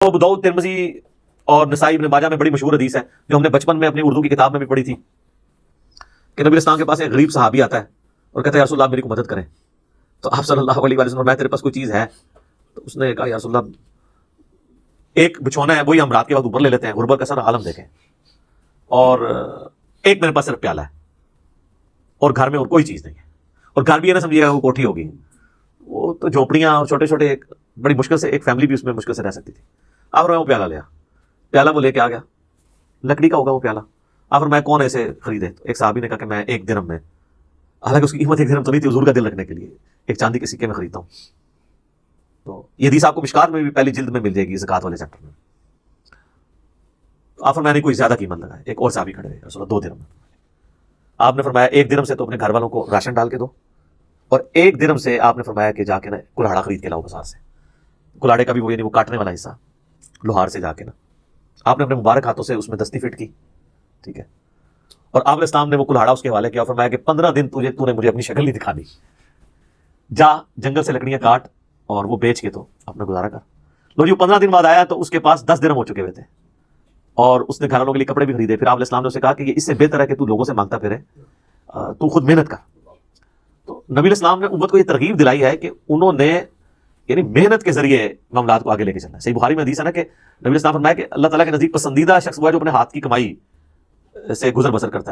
ابو داؤد، ترمذی اور نسائی ابن ماجہ میں بڑی مشہور حدیث ہے جو ہم نے بچپن میں اپنی اردو کی کتاب میں بھی پڑھی تھی کہ نبی اسلام کے پاس ایک غریب صحابی آتا ہے اور کہتا ہے یا رسول اللہ میری کو مدد کریں. تو آپ صلی اللہ علیہ وسلم فرمایا تیرے پاس کوئی چیز ہے؟ تو اس نے کہا یا رسول اللہ ایک بچھونا ہے وہی ہم رات کے وقت اوپر لے لیتے ہیں، غربت کا سارا عالم دیکھیں، اور ایک میرے پاس صرف پیالہ ہے اور گھر میں اور کوئی چیز نہیں ہے، اور گھر بھی ہے نا سمجھیے گا وہ کوٹھی ہوگی، وہ تو جھونپڑیاں اور چھوٹے چھوٹے بڑی مشکل سے ایک فیملی بھی اس میں مشکل سے رہ سکتی تھی. آپ فرمایا وہ پیالہ لیا، پیالہ وہ لے کے آ گیا، لکڑی کا ہوگا وہ پیالہ. آپ فرمایا کون ایسے خریدے؟ تو ایک صحابی نے کہا کہ میں 1 درہم میں، حالانکہ اس کی قیمت 1 درہم تو نہیں تھی، حضور کا دل رکھنے کے لیے ایک چاندی کے سکے میں خریدتا ہوں. تو یہ حدیث آپ کو مشکات میں بھی پہلی جلد میں مل جائے گی زکات والے چیپٹر میں. آپ فرمایا نہیں کوئی زیادہ قیمت لگائے. ایک اور صحابی کھڑے رسول اللہ 2 درہم. آپ نے فرمایا 1 درہم سے تو اپنے گھر والوں کو راشن ڈال کے دو، اور 1 درہم سے آپ نے فرمایا کہ جا کے نا کلاڑا خرید کے لاؤ بازار سے. کلاڑے کا بھی وہ یعنی وہ کاٹنے والا حصہ لوہار سے جا کے نا آپ نے اپنے مبارک ہاتھوں سے اس میں دستی فٹ کی، ٹھیک ہے، اور آپ علیہ السلام نے وہ کلاڑا اس کے حوالے کیا اور فرمایا کہ 15 دن تو نے مجھے اپنی شکل نہیں دکھانی، جا جنگل سے لکڑیاں کاٹ اور وہ بیچ کے تو اپنا گزارا کر. لو جی 15 دن بعد آیا تو اس کے پاس 10 درہم ہو چکے ہوئے تھے، اور اس نے گھر والوں کے لیے کپڑے بھی خریدے. پھر آپ علیہ السلام نے اسے کہا کہ یہ اس سے بہتر ہے کہ تو لوگوں سے مانگتا پھرے، تو خود محنت کر. تو نبی علیہ السلام نے امت کو یہ ترغیب دلائی ہے کہ انہوں نے یعنی محنت کے ذریعے معاملات کو آگے لے کے چلنا ہے. صحیح بخاری میں حدیث ہے نا کہ نبی علیہ السلام فرمایا کہ اللہ تعالیٰ کے نزدیک پسندیدہ شخص وہ ہے جو اپنے ہاتھ کی کمائی سے گزر بسر کرتا ہے.